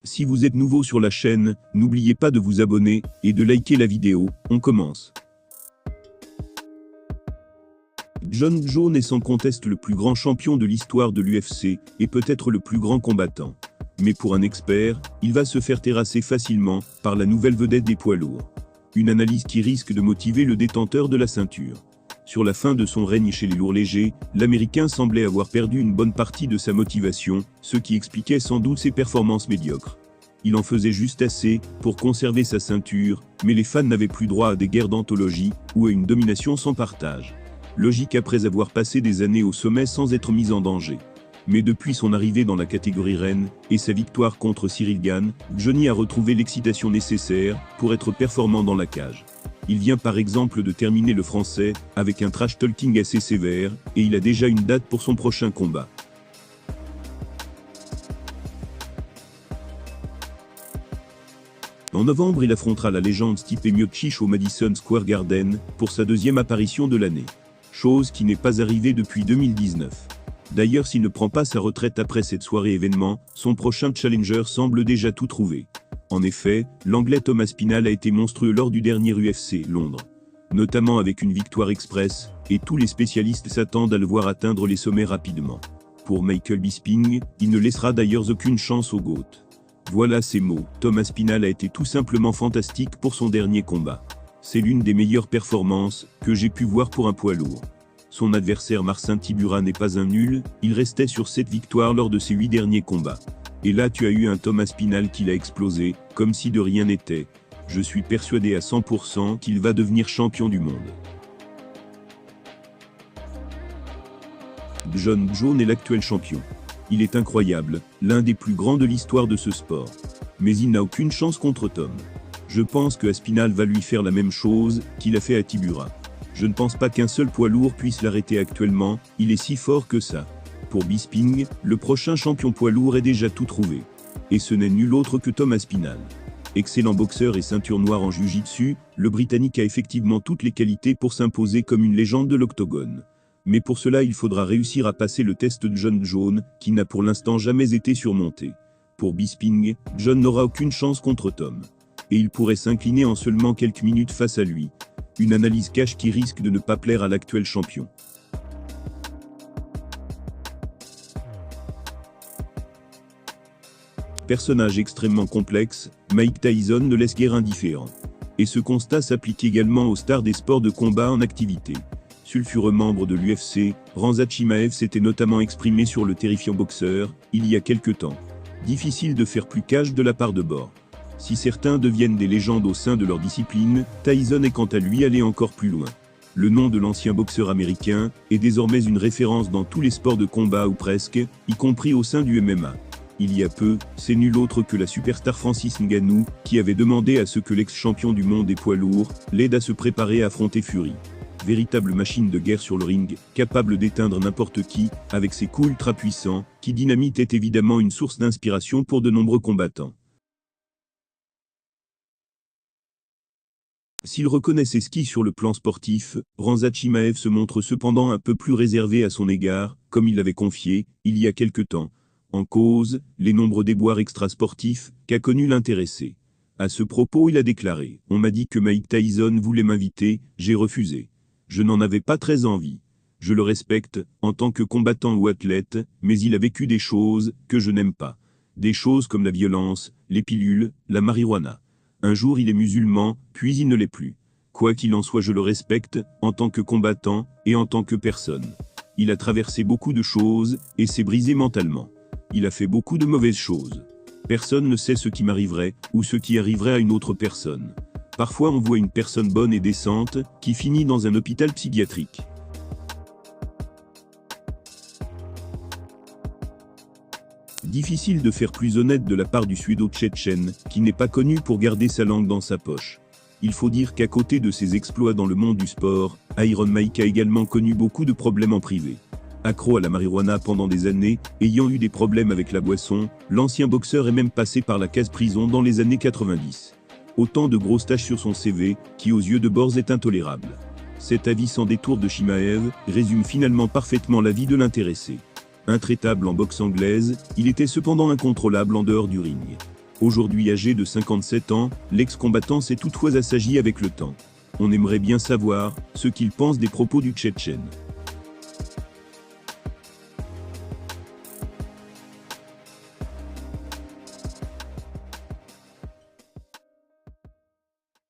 Si vous êtes nouveau sur la chaîne, n'oubliez pas de vous abonner et de liker la vidéo. On commence. Jon Jones est sans conteste le plus grand champion de l'histoire de l'UFC et peut-être le plus grand combattant. Mais pour un expert, il va se faire terrasser facilement par la nouvelle vedette des poids lourds. Une analyse qui risque de motiver le détenteur de la ceinture. Sur la fin de son règne chez les lourds légers, l'Américain semblait avoir perdu une bonne partie de sa motivation, ce qui expliquait sans doute ses performances médiocres. Il en faisait juste assez pour conserver sa ceinture, mais les fans n'avaient plus droit à des guerres d'anthologie ou à une domination sans partage. Logique après avoir passé des années au sommet sans être mis en danger. Mais depuis son arrivée dans la catégorie reine et sa victoire contre Cyril Gane, Johnny a retrouvé l'excitation nécessaire pour être performant dans la cage. Il vient par exemple de terminer le français avec un trash talking assez sévère et il a déjà une date pour son prochain combat. En novembre, il affrontera la légende Stipe Miocic au Madison Square Garden pour sa deuxième apparition de l'année. Chose qui n'est pas arrivée depuis 2019. D'ailleurs, s'il ne prend pas sa retraite après cette soirée événement, son prochain challenger semble déjà tout trouvé. En effet, l'Anglais Thomas Spinal a été monstrueux lors du dernier UFC Londres. Notamment avec une victoire express, et tous les spécialistes s'attendent à le voir atteindre les sommets rapidement. Pour Michael Bisping, il ne laissera d'ailleurs aucune chance au GOAT. Voilà ses mots, Thomas Spinal a été tout simplement fantastique pour son dernier combat. C'est l'une des meilleures performances que j'ai pu voir pour un poids lourd. Son adversaire Marcin Tibura n'est pas un nul, il restait sur 7 victoires lors de ses 8 derniers combats. Et là tu as eu un Thomas Spinal qui l'a explosé, comme si de rien n'était. Je suis persuadé à 100% qu'il va devenir champion du monde. Jon Jones est l'actuel champion. Il est incroyable, l'un des plus grands de l'histoire de ce sport. Mais il n'a aucune chance contre Tom. Je pense que Aspinall va lui faire la même chose qu'il a fait à Tibura. Je ne pense pas qu'un seul poids lourd puisse l'arrêter actuellement, il est si fort que ça. Pour Bisping, le prochain champion poids lourd est déjà tout trouvé. Et ce n'est nul autre que Tom Aspinall. Excellent boxeur et ceinture noire en jiu-jitsu, le Britannique a effectivement toutes les qualités pour s'imposer comme une légende de l'octogone. Mais pour cela il faudra réussir à passer le test de Jon Jones, qui n'a pour l'instant jamais été surmonté. Pour Bisping, Jon n'aura aucune chance contre Tom. Et il pourrait s'incliner en seulement quelques minutes face à lui. Une analyse cash qui risque de ne pas plaire à l'actuel champion. Personnage extrêmement complexe, Mike Tyson ne laisse guère indifférent. Et ce constat s'applique également aux stars des sports de combat en activité. Sulfureux membre de l'UFC, Khamzat Chimaev s'était notamment exprimé sur le terrifiant boxeur, il y a quelque temps. Difficile de faire plus cash de la part de Bor. Si certains deviennent des légendes au sein de leur discipline, Tyson est quant à lui allé encore plus loin. Le nom de l'ancien boxeur américain est désormais une référence dans tous les sports de combat ou presque, y compris au sein du MMA. Il y a peu, c'est nul autre que la superstar Francis Ngannou, qui avait demandé à ce que l'ex-champion du monde des poids lourds l'aide à se préparer à affronter Fury. Véritable machine de guerre sur le ring, capable d'éteindre n'importe qui, avec ses coups ultra puissants, qui dynamite est évidemment une source d'inspiration pour de nombreux combattants. S'il reconnaît ses skis sur le plan sportif, Khamzat Chimaev se montre cependant un peu plus réservé à son égard, comme il l'avait confié, il y a quelque temps. En cause, les nombreux déboires extrasportifs qu'a connu l'intéressé. À ce propos il a déclaré « On m'a dit que Mike Tyson voulait m'inviter, j'ai refusé. Je n'en avais pas très envie. Je le respecte, en tant que combattant ou athlète, mais il a vécu des choses que je n'aime pas. Des choses comme la violence, les pilules, la marijuana. Un jour il est musulman, puis il ne l'est plus. Quoi qu'il en soit je le respecte, en tant que combattant, et en tant que personne. Il a traversé beaucoup de choses, et s'est brisé mentalement. Il a fait beaucoup de mauvaises choses. Personne ne sait ce qui m'arriverait, ou ce qui arriverait à une autre personne. Parfois on voit une personne bonne et décente, qui finit dans un hôpital psychiatrique. Difficile de faire plus honnête de la part du Suédo-Tchétchène, qui n'est pas connu pour garder sa langue dans sa poche. Il faut dire qu'à côté de ses exploits dans le monde du sport, Iron Mike a également connu beaucoup de problèmes en privé. Accro à la marijuana pendant des années, ayant eu des problèmes avec la boisson, l'ancien boxeur est même passé par la case prison dans les années 90. Autant de grosses taches sur son CV, qui aux yeux de Bors est intolérable. Cet avis sans détour de Chimaev résume finalement parfaitement la vie de l'intéressé. Intraitable en boxe anglaise, il était cependant incontrôlable en dehors du ring. Aujourd'hui âgé de 57 ans, l'ex-combattant s'est toutefois assagi avec le temps. On aimerait bien savoir ce qu'il pense des propos du Tchétchène.